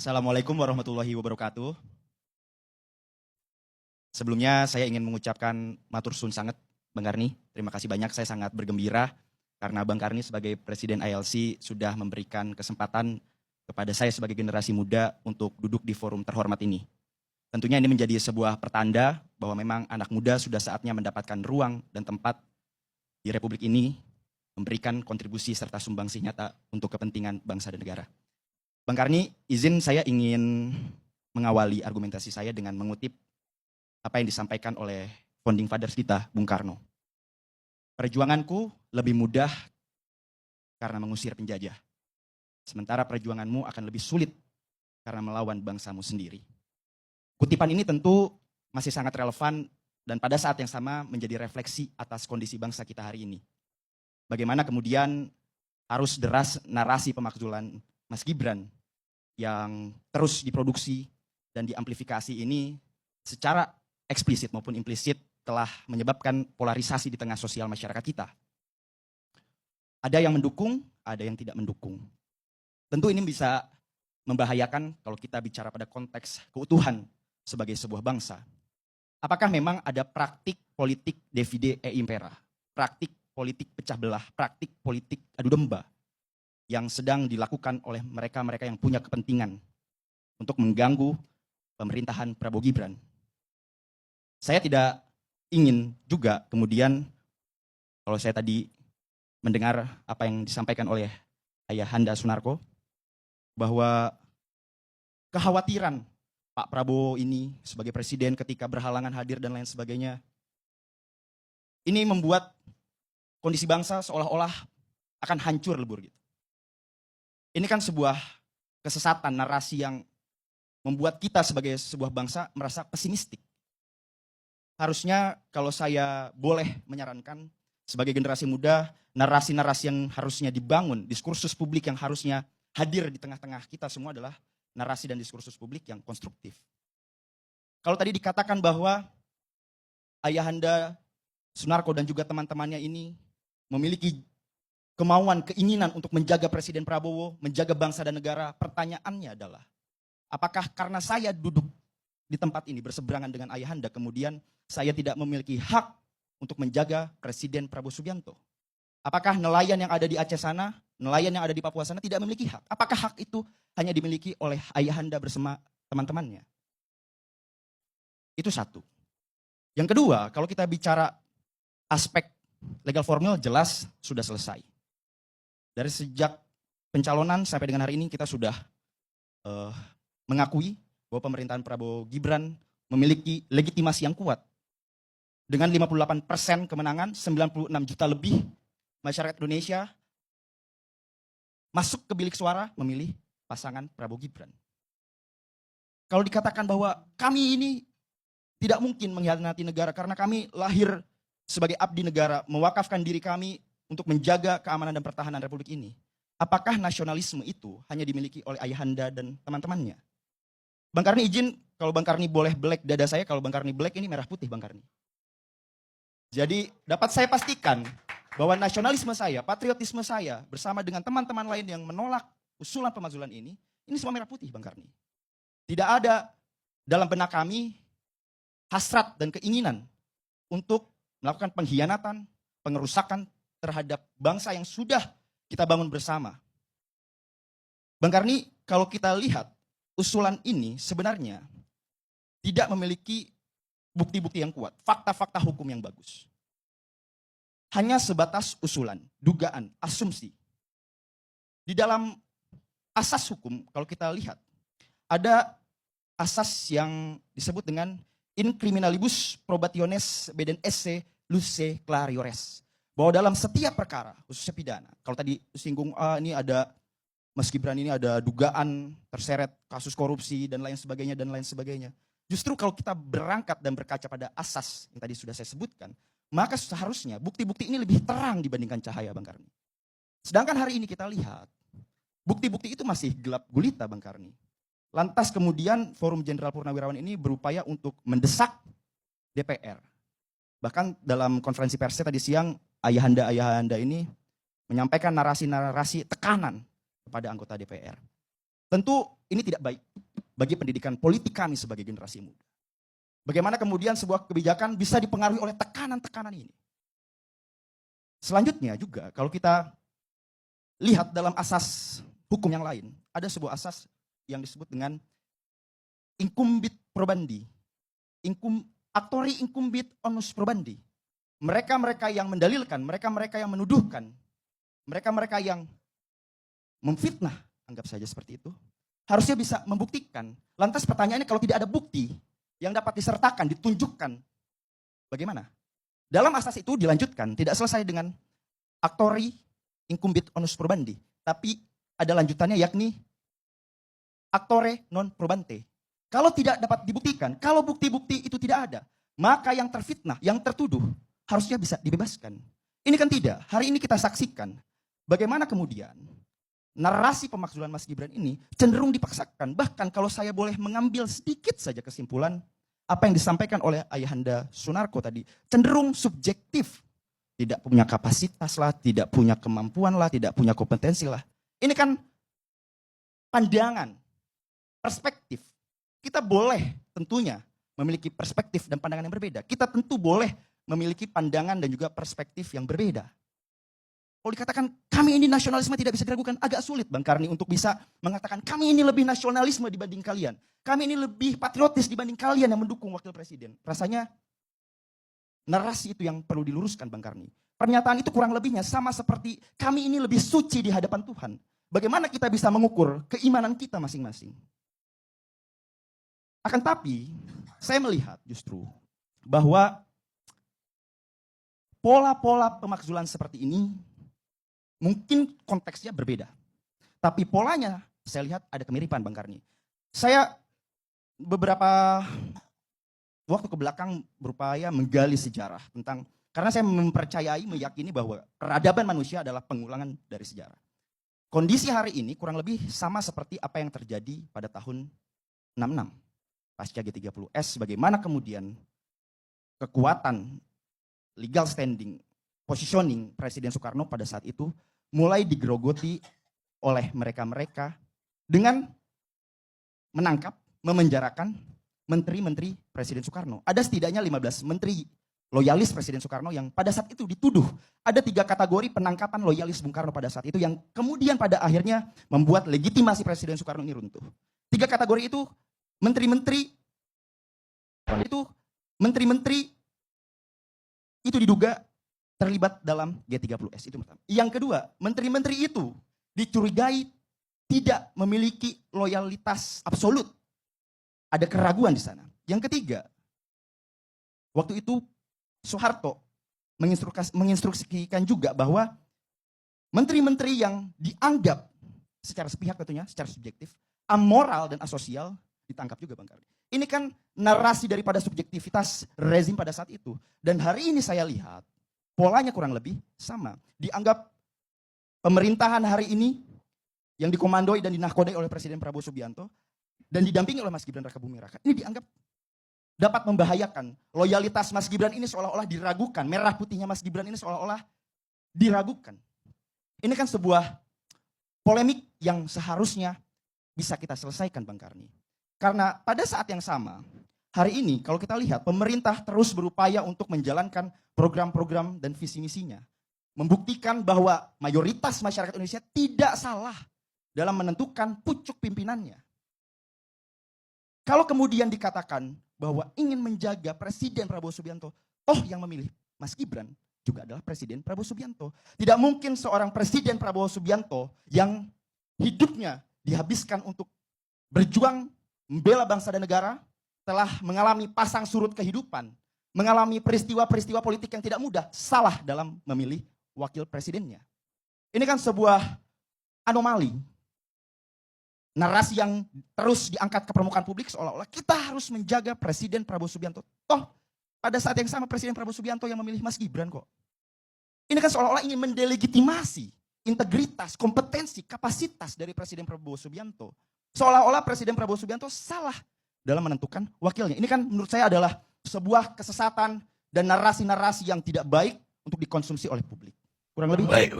Assalamualaikum warahmatullahi wabarakatuh. Sebelumnya saya ingin mengucapkan matur suwun sangat Bang Karni. Terima kasih banyak, saya sangat bergembira karena Bang Karni sebagai Presiden ILC sudah memberikan kesempatan kepada saya sebagai generasi muda untuk duduk di forum terhormat ini. Tentunya ini menjadi sebuah pertanda bahwa memang anak muda sudah saatnya mendapatkan ruang dan tempat di Republik ini memberikan kontribusi serta sumbangsi nyata untuk kepentingan bangsa dan negara. Bang Karni, izin saya ingin mengawali argumentasi saya dengan mengutip apa yang disampaikan oleh founding fathers kita, Bung Karno. Perjuanganku lebih mudah karena mengusir penjajah. Sementara perjuanganmu akan lebih sulit karena melawan bangsamu sendiri. Kutipan ini tentu masih sangat relevan dan pada saat yang sama menjadi refleksi atas kondisi bangsa kita hari ini. Bagaimana kemudian arus deras narasi pemakzulan Mas Gibran yang terus diproduksi dan diamplifikasi ini secara eksplisit maupun implisit telah menyebabkan polarisasi di tengah sosial masyarakat kita. Ada yang mendukung, ada yang tidak mendukung. Tentu ini bisa membahayakan kalau kita bicara pada konteks keutuhan sebagai sebuah bangsa. Apakah memang ada praktik politik divide et impera, praktik politik pecah belah, praktik politik adu domba yang sedang dilakukan oleh mereka-mereka yang punya kepentingan untuk mengganggu pemerintahan Prabowo Gibran? Saya tidak ingin juga kemudian, kalau saya tadi mendengar apa yang disampaikan oleh Ayahanda Sunarko, bahwa kekhawatiran Pak Prabowo ini sebagai presiden ketika berhalangan hadir dan lain sebagainya, ini membuat kondisi bangsa seolah-olah akan hancur lebur gitu. Ini kan sebuah kesesatan narasi yang membuat kita sebagai sebuah bangsa merasa pesimistik. Harusnya kalau saya boleh menyarankan sebagai generasi muda, narasi-narasi yang harusnya dibangun, diskursus publik yang harusnya hadir di tengah-tengah kita semua adalah narasi dan diskursus publik yang konstruktif. Kalau tadi dikatakan bahwa Ayahanda Sunarko dan juga teman-temannya ini memiliki kemauan, keinginan untuk menjaga Presiden Prabowo, menjaga bangsa dan negara, pertanyaannya adalah, apakah karena saya duduk di tempat ini berseberangan dengan Ayahanda, kemudian saya tidak memiliki hak untuk menjaga Presiden Prabowo Subianto? Apakah nelayan yang ada di Aceh sana, nelayan yang ada di Papua sana tidak memiliki hak? Apakah hak itu hanya dimiliki oleh Ayahanda bersama teman-temannya? Itu satu. Yang kedua, kalau kita bicara aspek legal formil, jelas sudah selesai. Dari sejak pencalonan sampai dengan hari ini kita sudah mengakui bahwa pemerintahan Prabowo Gibran memiliki legitimasi yang kuat. Dengan 58% kemenangan, 96 juta lebih masyarakat Indonesia masuk ke bilik suara memilih pasangan Prabowo Gibran. Kalau dikatakan bahwa kami ini tidak mungkin mengkhianati negara karena kami lahir sebagai abdi negara, mewakafkan diri kami untuk menjaga keamanan dan pertahanan Republik ini. Apakah nasionalisme itu hanya dimiliki oleh Ayahanda dan teman-temannya? Bang Karni izin, kalau Bang Karni boleh black dada saya, kalau Bang Karni black ini merah putih Bang Karni. Jadi dapat saya pastikan bahwa nasionalisme saya, patriotisme saya bersama dengan teman-teman lain yang menolak usulan pemakzulan ini semua merah putih Bang Karni. Tidak ada dalam benak kami hasrat dan keinginan untuk melakukan pengkhianatan, pengerusakan terhadap bangsa yang sudah kita bangun bersama. Bang Karni, kalau kita lihat usulan ini sebenarnya tidak memiliki bukti-bukti yang kuat, fakta-fakta hukum yang bagus. Hanya sebatas usulan, dugaan, asumsi. Di dalam asas hukum, kalau kita lihat, ada asas yang disebut dengan in criminalibus probationes beden esse luce clariores. Bahwa dalam setiap perkara, khususnya pidana, kalau tadi singgung, ini ada Mas Gibran ini ada dugaan terseret kasus korupsi dan lain sebagainya. Justru kalau kita berangkat dan berkaca pada asas yang tadi sudah saya sebutkan, maka seharusnya bukti-bukti ini lebih terang dibandingkan cahaya Bang Karni. Sedangkan hari ini kita lihat, bukti-bukti itu masih gelap gulita Bang Karni. Lantas kemudian Forum Jenderal Purnawirawan ini berupaya untuk mendesak DPR. Bahkan dalam konferensi persnya tadi siang, ayahanda ini menyampaikan narasi-narasi tekanan kepada anggota DPR. Tentu ini tidak baik bagi pendidikan politik kami sebagai generasi muda. Bagaimana kemudian sebuah kebijakan bisa dipengaruhi oleh tekanan-tekanan ini. Selanjutnya juga kalau kita lihat dalam asas hukum yang lain, ada sebuah asas yang disebut dengan incumbit probandi. Actori incumbit onus probandi. Mereka-mereka yang mendalilkan, mereka-mereka yang menuduhkan, mereka-mereka yang memfitnah, anggap saja seperti itu, harusnya bisa membuktikan. Lantas pertanyaannya, kalau tidak ada bukti yang dapat disertakan, ditunjukkan, bagaimana? Dalam asas itu dilanjutkan, tidak selesai dengan actori incumbit onus probandi, tapi ada lanjutannya yakni actore non probante. Kalau tidak dapat dibuktikan, kalau bukti-bukti itu tidak ada, maka yang terfitnah, yang tertuduh harusnya bisa dibebaskan. Ini kan tidak. Hari ini kita saksikan bagaimana kemudian narasi pemakzulan Mas Gibran ini cenderung dipaksakan. Bahkan kalau saya boleh mengambil sedikit saja kesimpulan, apa yang disampaikan oleh Ayahanda Sunarko tadi, cenderung subjektif. Tidak punya kapasitas lah, tidak punya kemampuan lah, tidak punya kompetensi lah. Ini kan pandangan, perspektif. Kita boleh tentunya memiliki perspektif dan pandangan yang berbeda. Kita tentu boleh memiliki pandangan dan juga perspektif yang berbeda. Kalau dikatakan kami ini nasionalisme tidak bisa diragukan, agak sulit Bang Karni untuk bisa mengatakan kami ini lebih nasionalisme dibanding kalian. Kami ini lebih patriotis dibanding kalian yang mendukung wakil presiden. Rasanya narasi itu yang perlu diluruskan Bang Karni. Pernyataan itu kurang lebihnya sama seperti kami ini lebih suci di hadapan Tuhan. Bagaimana kita bisa mengukur keimanan kita masing-masing? Akan tapi, saya melihat justru bahwa pola-pola pemakzulan seperti ini mungkin konteksnya berbeda. Tapi polanya saya lihat ada kemiripan Bang Karni. Saya beberapa waktu ke belakang berupaya menggali sejarah tentang, karena saya mempercayai, meyakini bahwa peradaban manusia adalah pengulangan dari sejarah. Kondisi hari ini kurang lebih sama seperti apa yang terjadi pada tahun 66. Pasca G30S, bagaimana kemudian kekuatan legal standing, positioning Presiden Soekarno pada saat itu mulai digerogoti oleh mereka-mereka dengan menangkap, memenjarakan menteri-menteri Presiden Soekarno. Ada setidaknya 15 menteri loyalis Presiden Soekarno yang pada saat itu dituduh. Ada 3 kategori penangkapan loyalis Bung Karno pada saat itu yang kemudian pada akhirnya membuat legitimasi Presiden Soekarno ini runtuh. 3 kategori itu menteri-menteri itu diduga terlibat dalam G30S, itu pertama. Yang kedua, menteri-menteri itu dicurigai tidak memiliki loyalitas absolut. Ada keraguan di sana. Yang ketiga, waktu itu Soeharto menginstruksikan juga bahwa menteri-menteri yang dianggap secara sepihak tentunya, secara subjektif, amoral dan asosial ditangkap juga Bang Karni. Ini kan narasi daripada subjektivitas rezim pada saat itu. Dan hari ini saya lihat polanya kurang lebih sama. Dianggap pemerintahan hari ini yang dikomandoi dan dinahkodai oleh Presiden Prabowo Subianto dan didampingi oleh Mas Gibran Rakabuming Raka, ini dianggap dapat membahayakan. Loyalitas Mas Gibran ini seolah-olah diragukan. Merah putihnya Mas Gibran ini seolah-olah diragukan. Ini kan sebuah polemik yang seharusnya bisa kita selesaikan Bang Karni. Karena pada saat yang sama, hari ini kalau kita lihat pemerintah terus berupaya untuk menjalankan program-program dan visi misinya. Membuktikan bahwa mayoritas masyarakat Indonesia tidak salah dalam menentukan pucuk pimpinannya. Kalau kemudian dikatakan bahwa ingin menjaga Presiden Prabowo Subianto, toh yang memilih Mas Gibran juga adalah Presiden Prabowo Subianto. Tidak mungkin seorang Presiden Prabowo Subianto yang hidupnya dihabiskan untuk berjuang membela bangsa dan negara, telah mengalami pasang surut kehidupan, mengalami peristiwa-peristiwa politik yang tidak mudah, salah dalam memilih wakil presidennya. Ini kan sebuah anomali. Narasi yang terus diangkat ke permukaan publik seolah-olah kita harus menjaga Presiden Prabowo Subianto. Toh pada saat yang sama Presiden Prabowo Subianto yang memilih Mas Gibran kok. Ini kan seolah-olah ingin mendelegitimasi integritas, kompetensi, kapasitas dari Presiden Prabowo Subianto. Seolah-olah Presiden Prabowo Subianto salah dalam menentukan wakilnya. Ini kan menurut saya adalah sebuah kesesatan dan narasi-narasi yang tidak baik untuk dikonsumsi oleh publik. Kurang lebih. Baik.